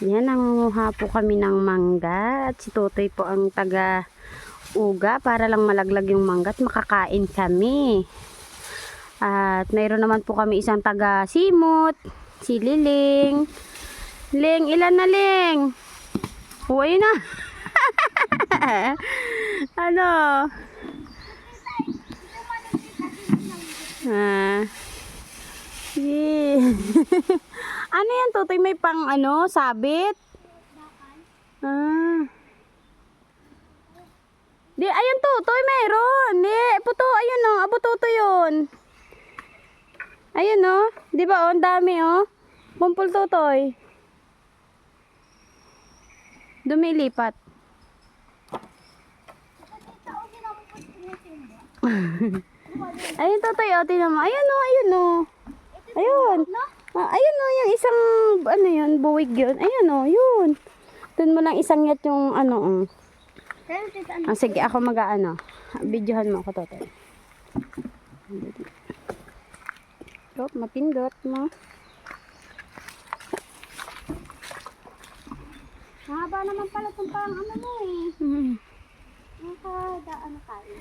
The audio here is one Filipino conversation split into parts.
Yan, nangunguha po kami ng mangga. At si Totoy po ang taga-uga para lang malaglag yung mangga at makakain kami. At mayroon naman po kami isang taga-simot. Si Liling. Ling, ilan na Ling? Uy na. Ano? Yeah. Ano yan, Totoy? May pang ano, sabit? Di, ayun Totoy, mayroon. Di, puto, ayun o. Abo Totoy yun. Ayun o. Di ba o, ang dami o. Bumpul Totoy. Dumilipat. Ayun Totoy o, tinan mo. Ayun o, ayun o. Ayun. Ayun o, yung isang, ano yun, buwig yun. Ayun o, yun. Doon mo lang isang yat yung, ano o. Sige, ako mag-ano. Videohan mo ako, Totoy. Mapindot mo. Mahaba naman pala itong parang ano mo eh. Nakadaan tayo.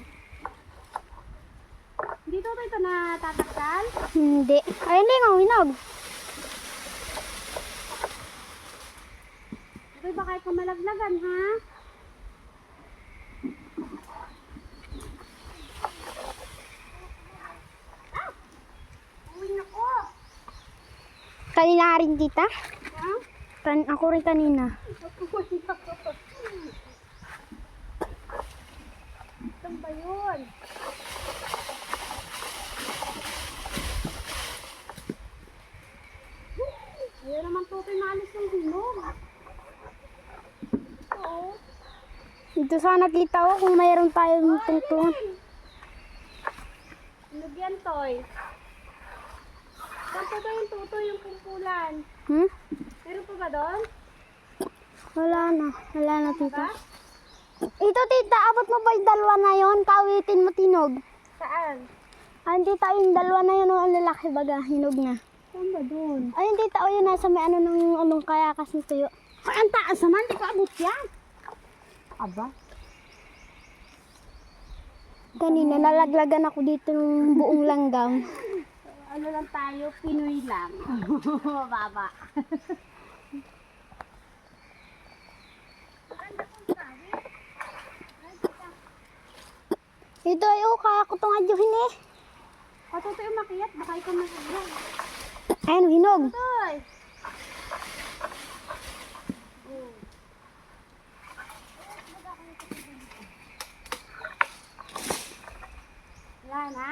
Dito ito natatakal? Hindi. Ay, hindi nga, hinog. Ito ba kahit malaglagan, ha? Uwi na ko. Kanina rin, tita. Ha? Ako rin kanina. Saan ba yun? Ayaw naman Totoy maalis ng hinog. Oo. Dito sana kita ko kung mayroon tayong tungtungan. Hinog yan, Toy. Saan pa ba yung Totoy, yung kumpulan? Meron pa ba doon? Wala na. Wala na, tita. Ba? Ito, tita. Abot mo ba yung dalawa na yon? Kawitin mo, tinog. Saan? Tita, yung dalawa na yun, ang lalaki baga. Hinog na. Saan ba doon? Ayun, tita. O, yun, nasa may ano ng anong kayakas ng tuyo. Ay, ang taas naman. Di ko abot yan. Aba? Kanina, nalaglagan ako dito ng buong langgam. Ano lang tayo? Pinoy lang. Baba. Ito, ay, kaya ko itong adyuhin eh. O, Totoy, umakyat. Baka ikaw masagyan. Ayun, hinog. Totoy! Wala na?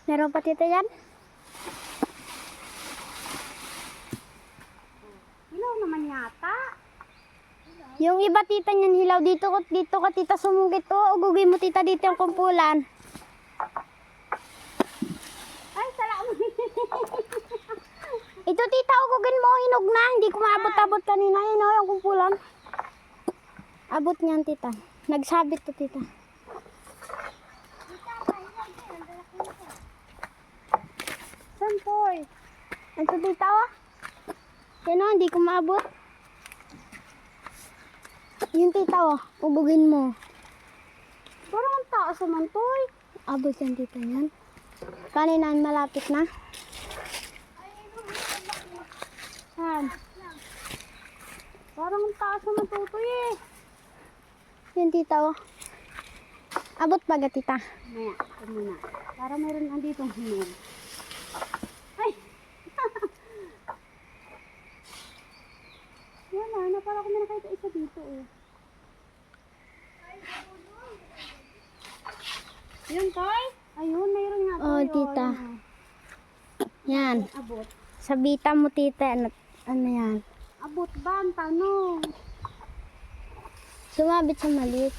Meron pa, tita, yan? Ilaw naman yata. Yung iba, tita, niyan hilaw. Dito ka, tita, sumugit. O, ugugin mo, tita, dito yung kumpulan. Ay, salamat. Ito, tita, ugugin mo. Hinog na. Hindi ko maabot-abot kanina. Yun, o, yung kumpulan. Abot niyan, tita. Nagsabit to, tita. Saan, Toy? Ito, tita, o. Yan, o, hindi ko maabot. Yung tita, o. Ugugin mo. Parang ang taas naman, Toy. Abot yan, tita, yan. Kanina, malapit na. Saan? Parang ang taas naman, Totoy eh. Yung tita, o. Abot baga, tita. Maya, ito muna. Para meron andito ang hinog. Ay! Wala na, para ko may nakita isa dito eh. Yun, Toy? Ayun, mayroon nga, Toy. Oh, tita. Ayun, Yan. abot. Sabitan mo, tita. Ano yan? Abot ba? Ang tanong. Sumabit sa maliit.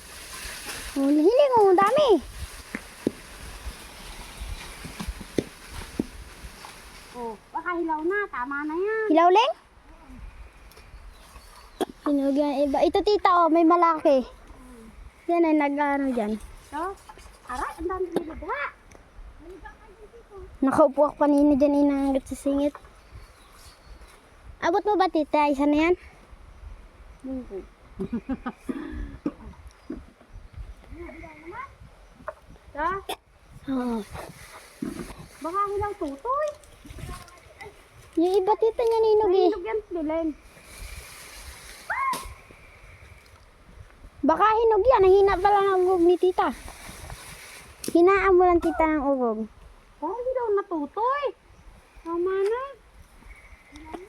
Oh, hiling mo, dami. Oh, baka hilaw na. Tama na yan. Hilaw, Leng? Hinog yan iba. Ito, tita, oh, may malaki. Yan ay nag-ano dyan. So, aray, ang dami nilagha. Nakaupo ako kanina dyan inangat sa singit. Abot mo ba tita? Isa na yan? Hindi. Ta, Oo. baka hilang tutoy. Yung iba tita niya ninog eh. Hinog yan, Lilen. Baka hinog yan. Hina pala ng ugog ni tita. Hinaan mo lang tita ng ugog. Parang hindi daw natutoy. Tama na.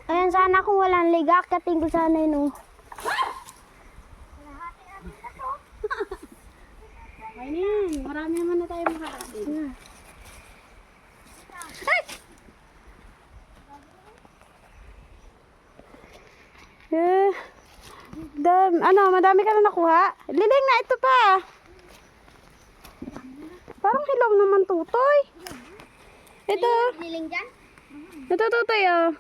Ayan sana kung walang ligak. Kating ko sana yun oh. Ayun, marami naman na tayo makakain. Madami ka na nakuha. Liling na ito pa. Parang hilaw naman tutoy. Ito. Niling dyan? Ito tutoy oh.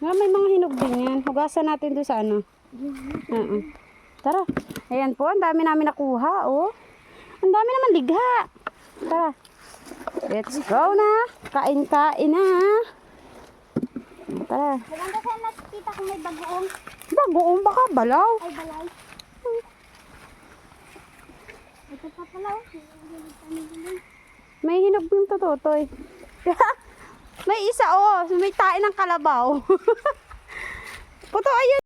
May mga hinog din yan. Hugasan natin doon sa ano. Tara. Ayan po, ang dami namin nakuha oh. Ang dami naman ligha. Tara. Let's go na. Kain-kain na. Tara. Maganda sana tita kung may bagoong. Bagoong baka balaw. Ay balay. Ito pa pala oh. May hinog yung tutoy. May isa oh. May tae ng kalabaw. Puto ayun.